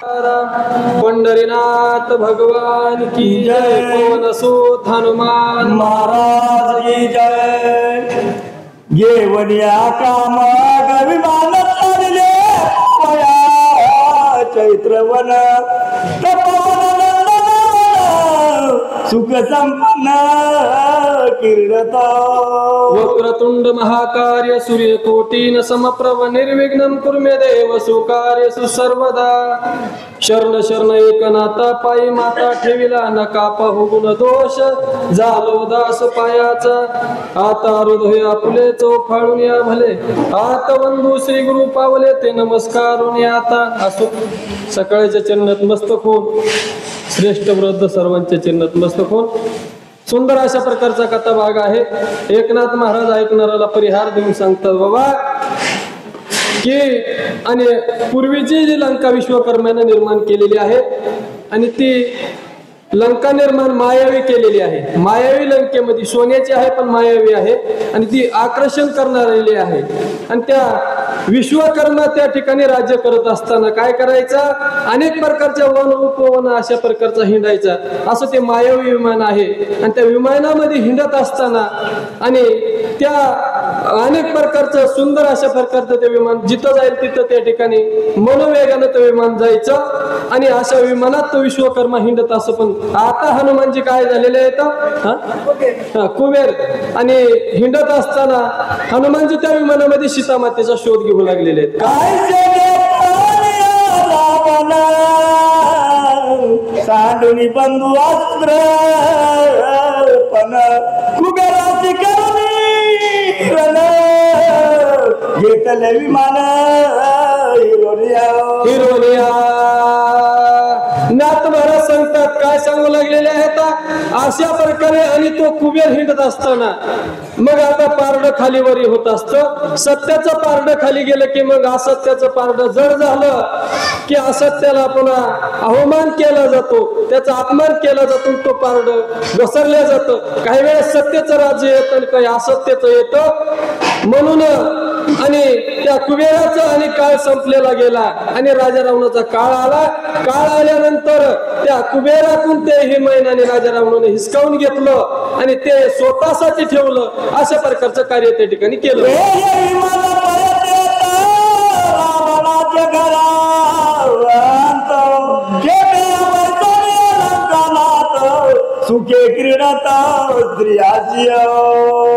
पंढरीनाथ भगवान की जय। पवन सुत हनुमान महाराज की जय। येवनिया काम गविमान चालले पया चैत्रवन तपोवन सुख संपन्न किरणत वक्रतुंड महाकार्य सूर्यकोटीन समप्रभ निर्विघ्नं कुरु मे देव सुकार्यसु सर्वदा। शरण शरण एकनाथा पायी माता ठेविला न कापा गुण दोष झालो दास पायाचा। आता हृदय आपुले चोफाळून या भले आत बंधू श्री गुरु पावले ते नमस्कारून आता। असो सकाळच्या चरणात मस्तक होऊन श्रेष्ठ वृद्ध सर्वांच्या चरणात मस्तक होऊन सुंदर अशा प्रकारचा कथा भाग आहे। एकनाथ महाराज ऐकणाऱ्याला परिहार देऊन सांगतात बाबा की आणि पूर्वीची जी लंका विश्वकर्म्याने निर्माण केलेली आहे आणि ती लंका निर्माण मायावी केलेली आहे। मायावी लंकेमध्ये सोन्याची आहे पण मायावी आहे आणि ती आकर्षण करणारी आहे। आणि त्या विश्वकर्मा त्या ठिकाणी राज्य करत असताना काय करायचा, अनेक प्रकारच्या वन उपवन अशा प्रकारचा हिंडायचा। असं ते मायावी विमान आहे आणि त्या विमानामध्ये हिंडत असताना आणि त्या अनेक प्रकारचं सुंदर अशा प्रकारचं ते विमान जिथं जाईल तिथं त्या ठिकाणी मनोवेगानं ते विमान जायचं आणि अशा विमानात तो विश्वकर्मा हिंडत असं। पण आता हनुमानजी काय झालेले आहेत कुबेर आणि हिंडत असताना हनुमानजी त्या विमानामध्ये सीतामातेचा शोध घेऊ लागलेले आहेत। सांडुनी बंधू अस्त्र पण कुबेराची घेतले विमान हिरोनिया नाथ महाराज सांगतात काय सांगू लागलेले आहेत अशा प्रकारे। आणि तो कुबेर हिंडत असताना मग आता पारड खालीवरी होत असतं। सत्याचं पारड खाली गेलं की मग असत्याचं पारड जड झालं की असत्याला पुन्हा अवमान केला जातो, त्याचा अपमान केला जातो, तो पारड घसरल्या जातं। काही वेळेस सत्याचं राज्य येतं आणि काही असत्याचं येतं। म्हणून आणि त्या कुबेराचा आणि काळ संपलेला गेला आणि राजा रावणाचा काळ आला। काळ आल्यानंतर त्या कुबेरातून ते हिमैन आणि राजा रावणाने हिसकावून घेतलं आणि ते स्वतःसाठी ठेवलं। अशा प्रकारचं कार्य त्या ठिकाणी केलं। सुखे क्रीडता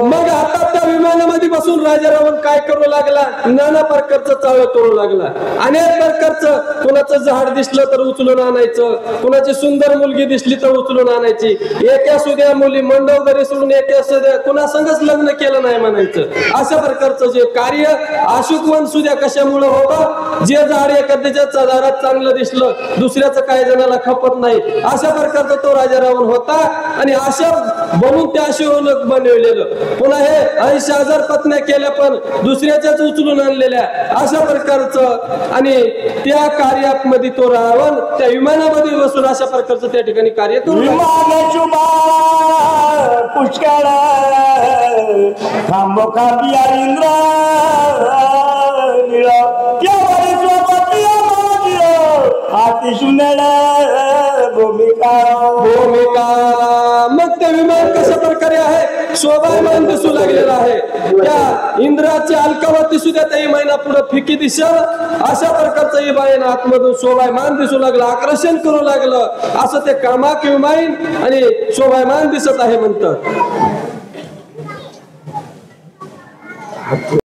मग आता त्या विमानामध्ये बसून राजा रावण काय करू लागला, नाना प्रकारचं चाळ करू लागला। अनेक प्रकारचं, कुणाचं झाड दिसलं तर उचलून आणायचं, कुणाची सुंदर मुलगी दिसली तर उचलून आणायची। एका सुद्या मुली मंडवदरी सोडून एका सुद्या कुणा संगच लग्न केलं नाही म्हणायचं। अशा प्रकारचं जे कार्य अशुकवन सुद्या कशामुळे होतं, जे झाड एखाद्याच्या दारात चांगलं दिसलं दुसऱ्याचं काही जणाला खपत नाही, अशा प्रकारचा तो राजा रावण होता। आणि अशा बनून त्या शिवणक बनवलेलं पुन्हा हे 80,000 पत्न्या केल्या पण दुसऱ्याच्याच उचलून आणलेल्या अशा प्रकारचं। आणि त्या कार्यामध्ये तो रावण त्या विमानामध्ये बसून अशा प्रकारचं त्या ठिकाणी कार्य करू पुष्कळ थांबो खांबी इंद्र भूमिका मग ते विमान कशा प्रकारे आहे, शोभायमान दिसू लागलेला आहे। त्या इंद्राची अलकावती सुद्धा त्या महिना पुढे फिकी दिसल अशा प्रकारचं विमान आतमधून शोभायमान दिसू लागलं, आकर्षण करू लागलं। असं ते कामाक विमान आणि शोभायमान दिसत आहे म्हणतात।